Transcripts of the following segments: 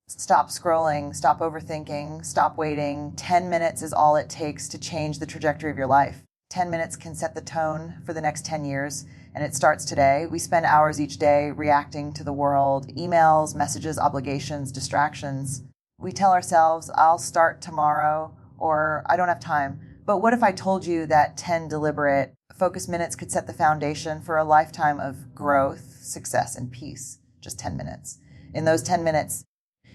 Stop scrolling, stop overthinking, stop waiting. 10 minutes is all it takes to change the trajectory of your life. 10 minutes can set the tone for the next 10 years, and it starts today. We spend hours each day reacting to the world, emails, messages, obligations, distractions. We tell ourselves, I'll start tomorrow, or I don't have time. But what if I told you that 10 deliberate, focused minutes could set the foundation for a lifetime of growth, success, and peace? Just 10 minutes. In those 10 minutes,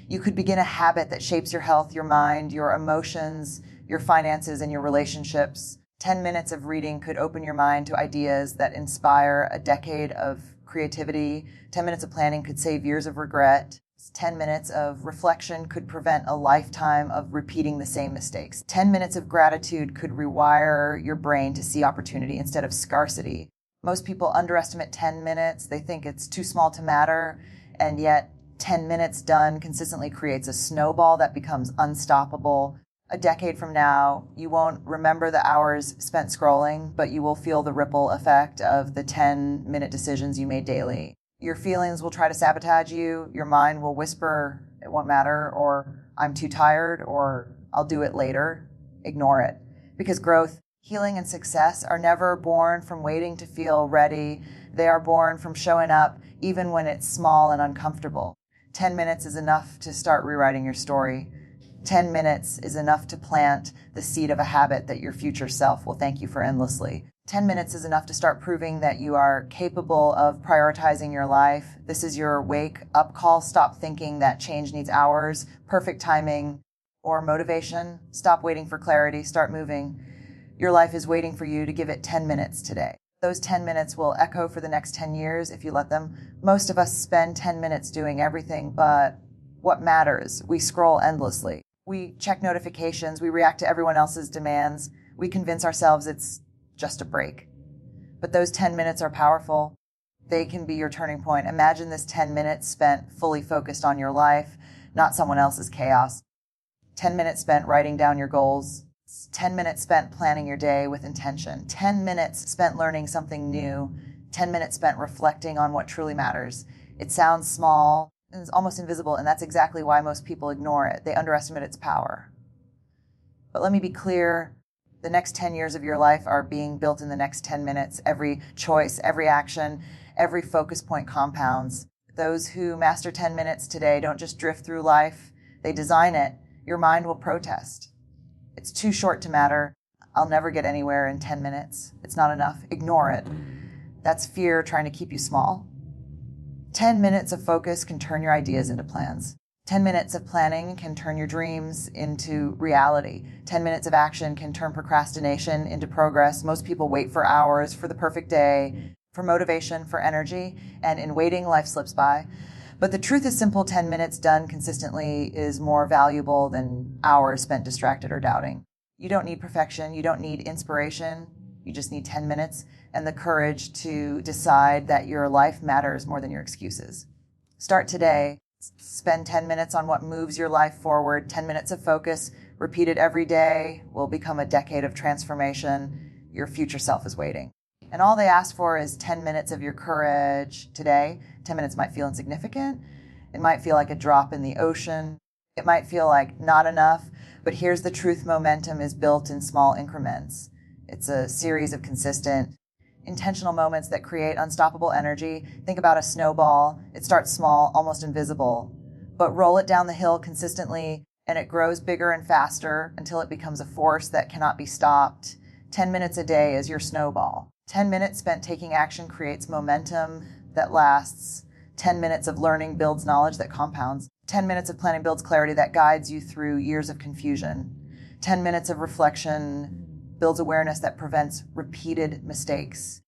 you could begin a habit that shapes your health, your mind, your emotions, your finances, and your relationships. 10 minutes of reading could open your mind to ideas that inspire a decade of creativity. 10 minutes of planning could save years of regret. 10 minutes of reflection could prevent a lifetime of repeating the same mistakes. 10 minutes of gratitude could rewire your brain to see opportunity instead of scarcity. Most people underestimate 10 minutes. They think it's too small to matter, and yet 10 minutes done consistently creates a snowball that becomes unstoppable. A decade from now, you won't remember the hours spent scrolling, but you will feel the ripple effect of the 10-minute decisions you made daily. Your feelings will try to sabotage you. Your mind will whisper, it won't matter, or I'm too tired, or I'll do it later. Ignore it. Because growth, healing, and success are never born from waiting to feel ready. They are born from showing up even when it's small and uncomfortable. 10 minutes is enough to start rewriting your story. 10 minutes is enough to plant the seed of a habit that your future self will thank you for endlessly. 10 minutes is enough to start proving that you are capable of prioritizing your life. This is your wake-up call. Stop thinking that change needs hours, perfect timing, or motivation. Stop waiting for clarity. Start moving. Your life is waiting for you to give it 10 minutes today. Those 10 minutes will echo for the next 10 years if you let them. Most of us spend 10 minutes doing everything, but what matters? We scroll endlessly. We check notifications. We react to everyone else's demands. We convince ourselves it's just a break. But those 10 minutes are powerful. They can be your turning point. Imagine this 10 minutes spent fully focused on your life, not someone else's chaos. 10 minutes spent writing down your goals. 10 minutes spent planning your day with intention. 10 minutes spent learning something new. 10 minutes spent reflecting on what truly matters. It sounds small and it's almost invisible, and that's exactly why most people ignore it. They underestimate its power. But let me be clear, the next 10 years of your life are being built in the next 10 minutes. Every choice, every action, every focus point compounds. Those who master 10 minutes today don't just drift through life, they design it. Your mind will protest. It's too short to matter. I'll never get anywhere in 10 minutes. It's not enough. Ignore it. That's fear trying to keep you small. 10 minutes of focus can turn your ideas into plans. 10 minutes of planning can turn your dreams into reality. 10 minutes of action can turn procrastination into progress. Most people wait for hours, for the perfect day, for motivation, for energy, and in waiting, life slips by. But the truth is simple. 10 minutes done consistently is more valuable than hours spent distracted or doubting. You don't need perfection. You don't need inspiration. You just need 10 minutes and the courage to decide that your life matters more than your excuses. Start today. Spend 10 minutes on what moves your life forward. 10 minutes of focus, repeated every day, will become a decade of transformation. Your future self is waiting. And all they ask for is 10 minutes of your courage today. 10 minutes might feel insignificant. It might feel like a drop in the ocean. It might feel like not enough. But here's the truth. Momentum is built in small increments. It's a series of consistent, intentional moments that create unstoppable energy. Think about a snowball. It starts small, almost invisible. But roll it down the hill consistently, and it grows bigger and faster until it becomes a force that cannot be stopped. 10 minutes a day is your snowball. 10 minutes spent taking action creates momentum that lasts. 10 minutes of learning builds knowledge that compounds. 10 minutes of planning builds clarity that guides you through years of confusion. 10 minutes of reflection builds awareness that prevents repeated mistakes.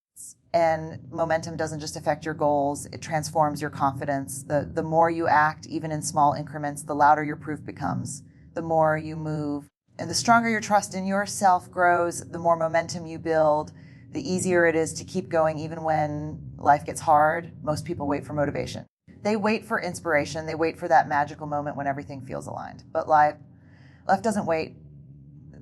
And momentum doesn't just affect your goals, it transforms your confidence. The more you act, even in small increments, the louder your proof becomes. The more you move. And the stronger your trust in yourself grows, the more momentum you build, the easier it is to keep going even when life gets hard. Most people wait for motivation. They wait for inspiration. They wait for that magical moment when everything feels aligned. But life doesn't wait.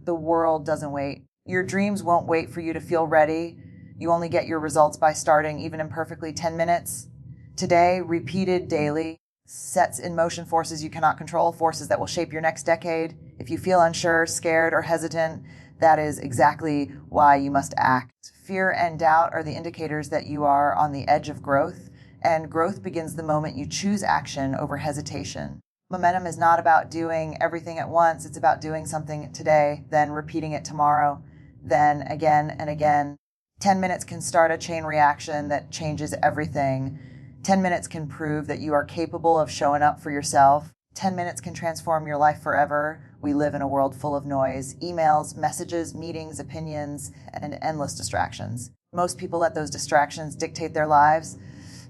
The world doesn't wait. Your dreams won't wait for you to feel ready. You only get your results by starting, even imperfectly. 10 minutes today, repeated daily. sets in motion forces you cannot control, forces that will shape your next decade. If you feel unsure, scared, or hesitant, that is exactly why you must act. Fear and doubt are the indicators that you are on the edge of growth, and growth begins the moment you choose action over hesitation. Momentum is not about doing everything at once. It's about doing something today, then repeating it tomorrow, then again and again. 10 minutes can start a chain reaction that changes everything. 10 minutes can prove that you are capable of showing up for yourself. 10 minutes can transform your life forever. We live in a world full of noise, emails, messages, meetings, opinions, and endless distractions. Most people let those distractions dictate their lives.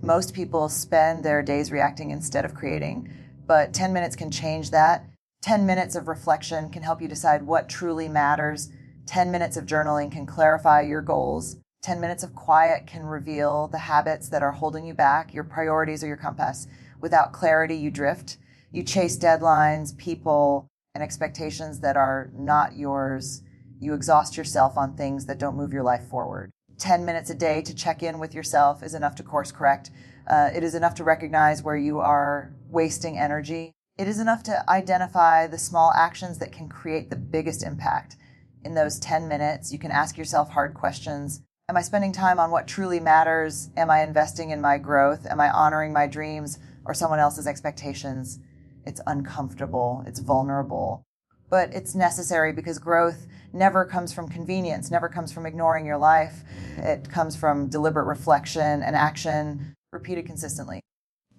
Most people spend their days reacting instead of creating. But 10 minutes can change that. 10 minutes of reflection can help you decide what truly matters. 10 minutes of journaling can clarify your goals. 10 minutes of quiet can reveal the habits that are holding you back, your priorities or your compass. Without clarity, you drift. You chase deadlines, people, and expectations that are not yours. You exhaust yourself on things that don't move your life forward. 10 minutes a day to check in with yourself is enough to course correct. It is enough to recognize where you are wasting energy. It is enough to identify the small actions that can create the biggest impact. In those 10 minutes, you can ask yourself hard questions. Am I spending time on what truly matters? Am I investing in my growth? Am I honoring my dreams or someone else's expectations? It's uncomfortable. It's vulnerable. But it's necessary because growth never comes from convenience, never comes from ignoring your life. It comes from deliberate reflection and action repeated consistently.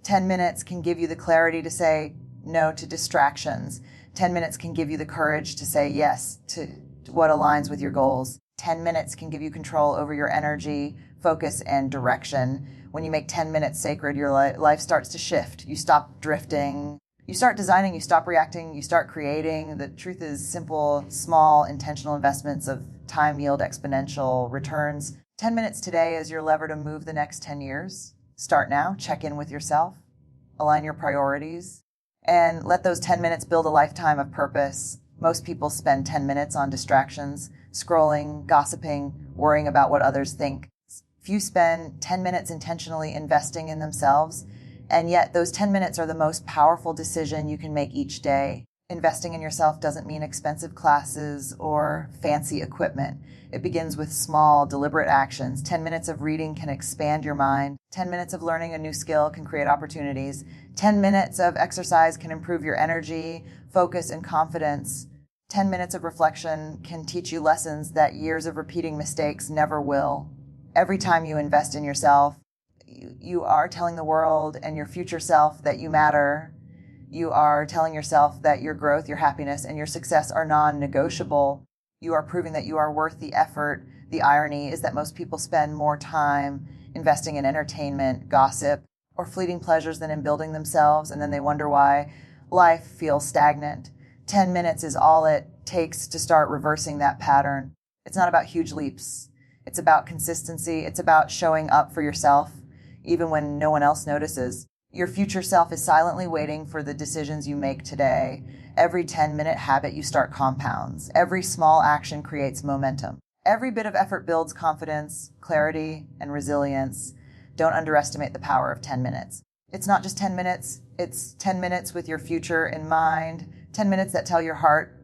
10 minutes can give you the clarity to say no to distractions. 10 minutes can give you the courage to say yes to what aligns with your goals. 10 minutes can give you control over your energy, focus, and direction. When you make 10 minutes sacred, your life starts to shift. You stop drifting. You start designing, you stop reacting, you start creating. The truth is simple, small, intentional investments of time yield exponential returns. 10 minutes today is your lever to move the next 10 years. Start now, check in with yourself, align your priorities, and let those 10 minutes build a lifetime of purpose. Most people spend 10 minutes on distractions, scrolling, gossiping, worrying about what others think. Few spend 10 minutes intentionally investing in themselves, and yet those 10 minutes are the most powerful decision you can make each day. Investing in yourself doesn't mean expensive classes or fancy equipment. It begins with small, deliberate actions. 10 minutes of reading can expand your mind. 10 minutes of learning a new skill can create opportunities. 10 minutes of exercise can improve your energy, focus, and confidence. 10 minutes of reflection can teach you lessons that years of repeating mistakes never will. Every time you invest in yourself, you are telling the world and your future self that you matter. You are telling yourself that your growth, your happiness, and your success are non-negotiable. You are proving that you are worth the effort. The irony is that most people spend more time investing in entertainment, gossip, or fleeting pleasures than in building themselves, and then they wonder why life feels stagnant. 10 minutes is all it takes to start reversing that pattern. It's not about huge leaps. It's about consistency. It's about showing up for yourself, even when no one else notices. Your future self is silently waiting for the decisions you make today. Every 10-minute habit you start compounds. Every small action creates momentum. Every bit of effort builds confidence, clarity, and resilience. Don't underestimate the power of 10 minutes. It's not just 10 minutes. It's 10 minutes with your future in mind. 10 minutes that tell your heart,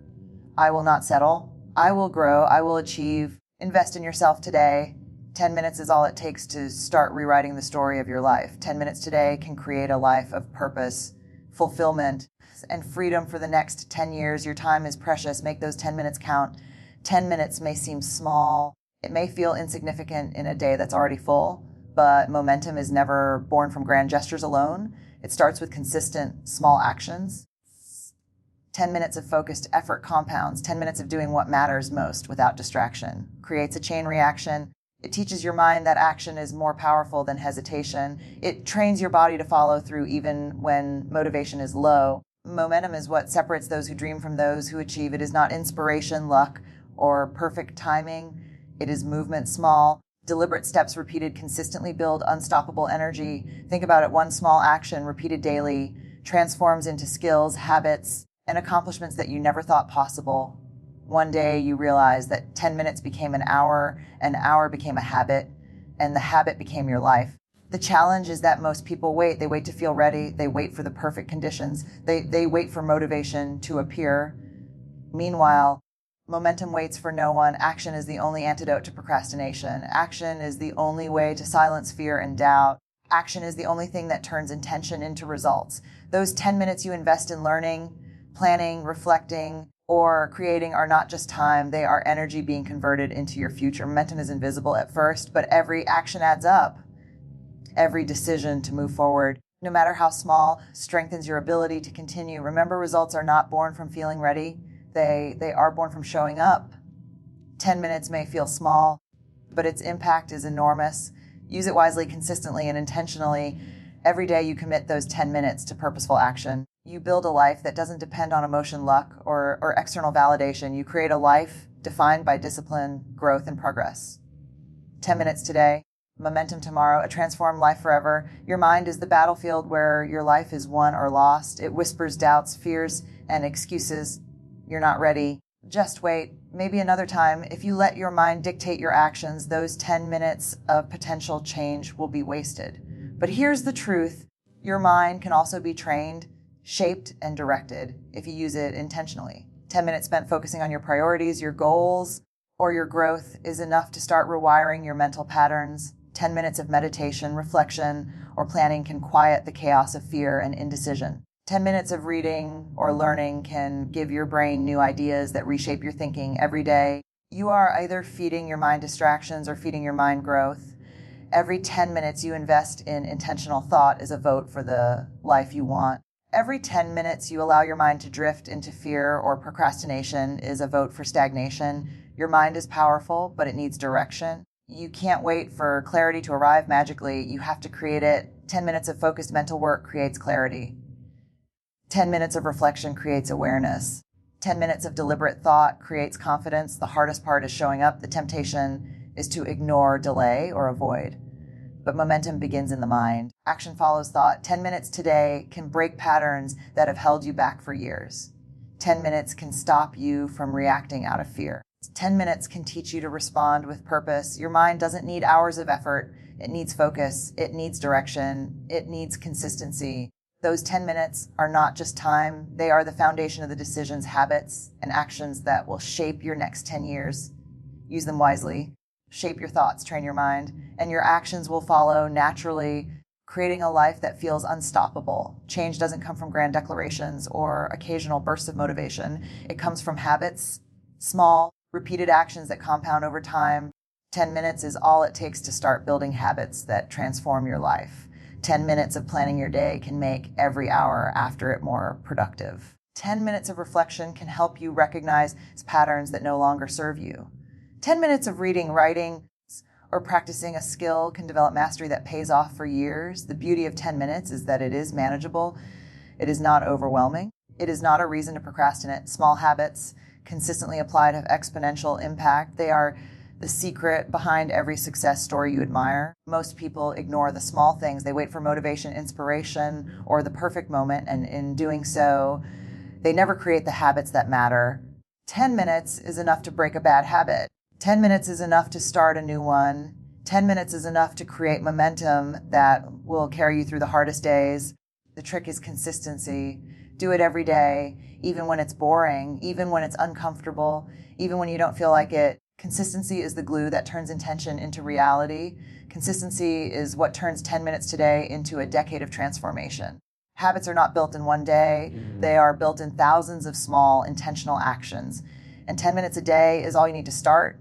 I will not settle. I will grow. I will achieve. Invest in yourself today. 10 minutes is all it takes to start rewriting the story of your life. 10 minutes today can create a life of purpose, fulfillment, and freedom for the next 10 years. Your time is precious. Make those 10 minutes count. 10 minutes may seem small. It may feel insignificant in a day that's already full, but momentum is never born from grand gestures alone. It starts with consistent small actions. 10 minutes of focused effort compounds. 10 minutes of doing what matters most without distraction creates a chain reaction. It teaches your mind that action is more powerful than hesitation. It trains your body to follow through even when motivation is low. Momentum is what separates those who dream from those who achieve. It is not inspiration, luck, or perfect timing. It is movement small. Deliberate steps repeated consistently build unstoppable energy. Think about it. One small action repeated daily transforms into skills, habits, and accomplishments that you never thought possible. One day you realize that 10 minutes became an hour became a habit, and the habit became your life. The challenge is that most people wait. They wait to feel ready. They wait for the perfect conditions. They wait for motivation to appear. Meanwhile, momentum waits for no one. Action is the only antidote to procrastination. Action is the only way to silence fear and doubt. Action is the only thing that turns intention into results. Those 10 minutes you invest in learning, planning, reflecting, or creating are not just time. They are energy being converted into your future. Momentum is invisible at first, but every action adds up. Every decision to move forward, no matter how small, strengthens your ability to continue. Remember, results are not born from feeling ready. They are born from showing up. 10 minutes may feel small, but its impact is enormous. Use it wisely, consistently, and intentionally. Every day you commit those 10 minutes to purposeful action. You build a life that doesn't depend on emotion, luck, or external validation. You create a life defined by discipline, growth, and progress. 10 minutes today, momentum tomorrow, a transformed life forever. Your mind is the battlefield where your life is won or lost. It whispers doubts, fears, and excuses. You're not ready. Just wait. Maybe another time. If you let your mind dictate your actions, those 10 minutes of potential change will be wasted. But here's the truth. Your mind can also be trained, shaped, and directed if you use it intentionally. 10 minutes spent focusing on your priorities, your goals, or your growth is enough to start rewiring your mental patterns. 10 minutes of meditation, reflection, or planning can quiet the chaos of fear and indecision. 10 minutes of reading or learning can give your brain new ideas that reshape your thinking every day. You are either feeding your mind distractions or feeding your mind growth. Every 10 minutes you invest in intentional thought is a vote for the life you want. Every 10 minutes you allow your mind to drift into fear or procrastination is a vote for stagnation. Your mind is powerful, but it needs direction. You can't wait for clarity to arrive magically. You have to create it. 10 minutes of focused mental work creates clarity. 10 minutes of reflection creates awareness. 10 minutes of deliberate thought creates confidence. The hardest part is showing up. The temptation is to ignore, delay, or avoid. But momentum begins in the mind. Action follows thought. 10 minutes today can break patterns that have held you back for years. 10 minutes can stop you from reacting out of fear. 10 minutes can teach you to respond with purpose. Your mind doesn't need hours of effort. It needs focus. It needs direction. It needs consistency. Those 10 minutes are not just time. They are the foundation of the decisions, habits, and actions that will shape your next 10 years. Use them wisely. Shape your thoughts, train your mind, and your actions will follow naturally, creating a life that feels unstoppable. Change doesn't come from grand declarations or occasional bursts of motivation. It comes from habits, small, repeated actions that compound over time. 10 minutes is all it takes to start building habits that transform your life. 10 minutes of planning your day can make every hour after it more productive. 10 minutes of reflection can help you recognize patterns that no longer serve you. 10 minutes of reading, writing, or practicing a skill can develop mastery that pays off for years. The beauty of 10 minutes is that it is manageable. It is not overwhelming. It is not a reason to procrastinate. Small habits consistently applied have exponential impact. They are the secret behind every success story you admire. Most people ignore the small things. They wait for motivation, inspiration, or the perfect moment, and in doing so, they never create the habits that matter. 10 minutes is enough to break a bad habit. 10 minutes is enough to start a new one. 10 minutes is enough to create momentum that will carry you through the hardest days. The trick is consistency. Do it every day, even when it's boring, even when it's uncomfortable, even when you don't feel like it. Consistency is the glue that turns intention into reality. Consistency is what turns 10 minutes today into a decade of transformation. Habits are not built in one day. They are built in thousands of small, intentional actions. And 10 minutes a day is all you need to start.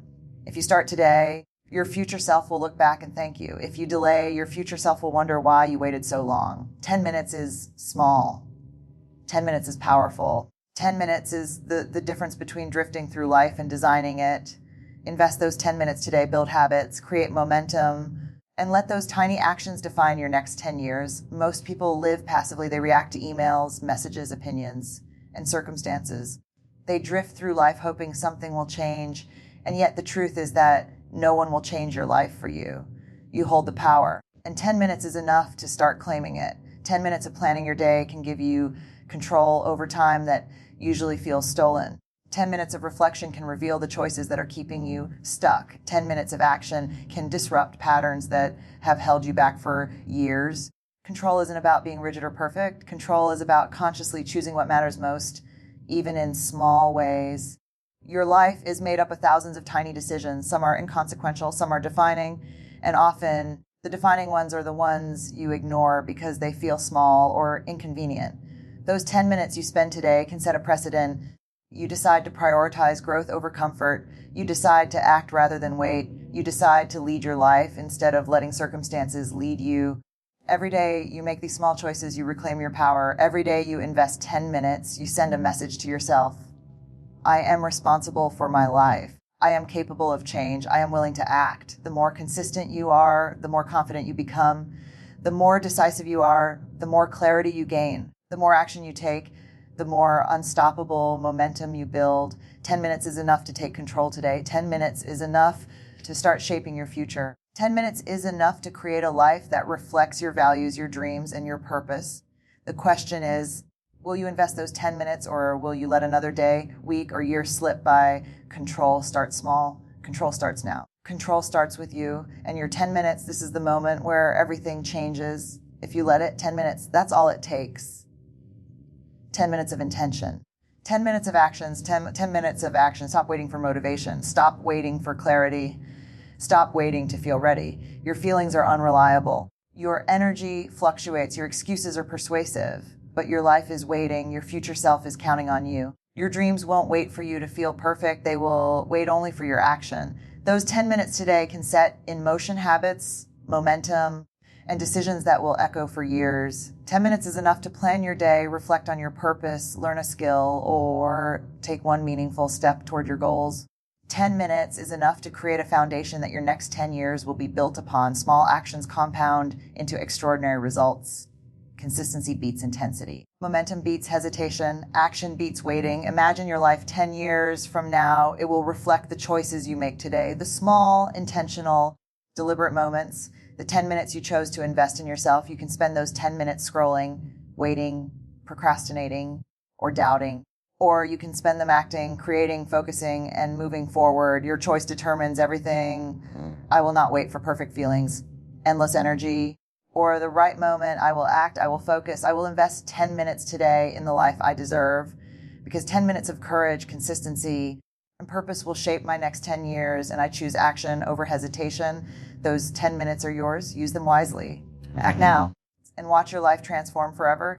If you start today, your future self will look back and thank you. If you delay, your future self will wonder why you waited so long. 10 minutes is small. 10 minutes is powerful. 10 minutes is the difference between drifting through life and designing it. Invest those 10 minutes today, build habits, create momentum, and let those tiny actions define your next 10 years. Most people live passively. They react to emails, messages, opinions, and circumstances. They drift through life hoping something will change, and yet the truth is that no one will change your life for you. You hold the power, and 10 minutes is enough to start claiming it. 10 minutes of planning your day can give you control over time that usually feels stolen. 10 minutes of reflection can reveal the choices that are keeping you stuck. 10 minutes of action can disrupt patterns that have held you back for years. Control isn't about being rigid or perfect. Control is about consciously choosing what matters most, even in small ways. Your life is made up of thousands of tiny decisions. Some are inconsequential, some are defining, and often the defining ones are the ones you ignore because they feel small or inconvenient. Those 10 minutes you spend today can set a precedent. You decide to prioritize growth over comfort. You decide to act rather than wait. You decide to lead your life instead of letting circumstances lead you. Every day you make these small choices, you reclaim your power. Every day you invest 10 minutes, you send a message to yourself. I am responsible for my life. I am capable of change. I am willing to act. The more consistent you are, the more confident you become. The more decisive you are, the more clarity you gain. The more action you take, the more unstoppable momentum you build. 10 minutes is enough to take control today. 10 minutes is enough to start shaping your future. 10 minutes is enough to create a life that reflects your values, your dreams, and your purpose. The question is, will you invest those 10 minutes or will you let another day, week, or year slip by? Control starts small. Control starts now. Control starts with you, and your 10 minutes, this is the moment where everything changes. If you let it, 10 minutes, that's all it takes. 10 minutes of intention, 10 minutes of actions, 10 minutes of action. Stop waiting for motivation. Stop waiting for clarity. Stop waiting to feel ready. Your feelings are unreliable. Your energy fluctuates. Your excuses are persuasive, but your life is waiting. Your future self is counting on you. Your dreams won't wait for you to feel perfect. They will wait only for your action. Those 10 minutes today can set in motion habits, momentum, and decisions that will echo for years. 10 minutes is enough to plan your day, reflect on your purpose, learn a skill, or take one meaningful step toward your goals. 10 minutes is enough to create a foundation that your next 10 years will be built upon. Small actions compound into extraordinary results. Consistency beats intensity. Momentum beats hesitation. Action beats waiting. Imagine your life 10 years from now. It will reflect the choices you make today. The small, intentional, deliberate moments. The 10 minutes you chose to invest in yourself, you can spend those 10 minutes scrolling, waiting, procrastinating, or doubting. Or you can spend them acting, creating, focusing, and moving forward. Your choice determines everything. I will not wait for perfect feelings, endless energy, or the right moment. I will act, I will focus, I will invest 10 minutes today in the life I deserve, because 10 minutes of courage, consistency, and purpose will shape my next 10 years, and I choose action over hesitation. Those 10 minutes are yours. Use them wisely. Act now and watch your life transform forever.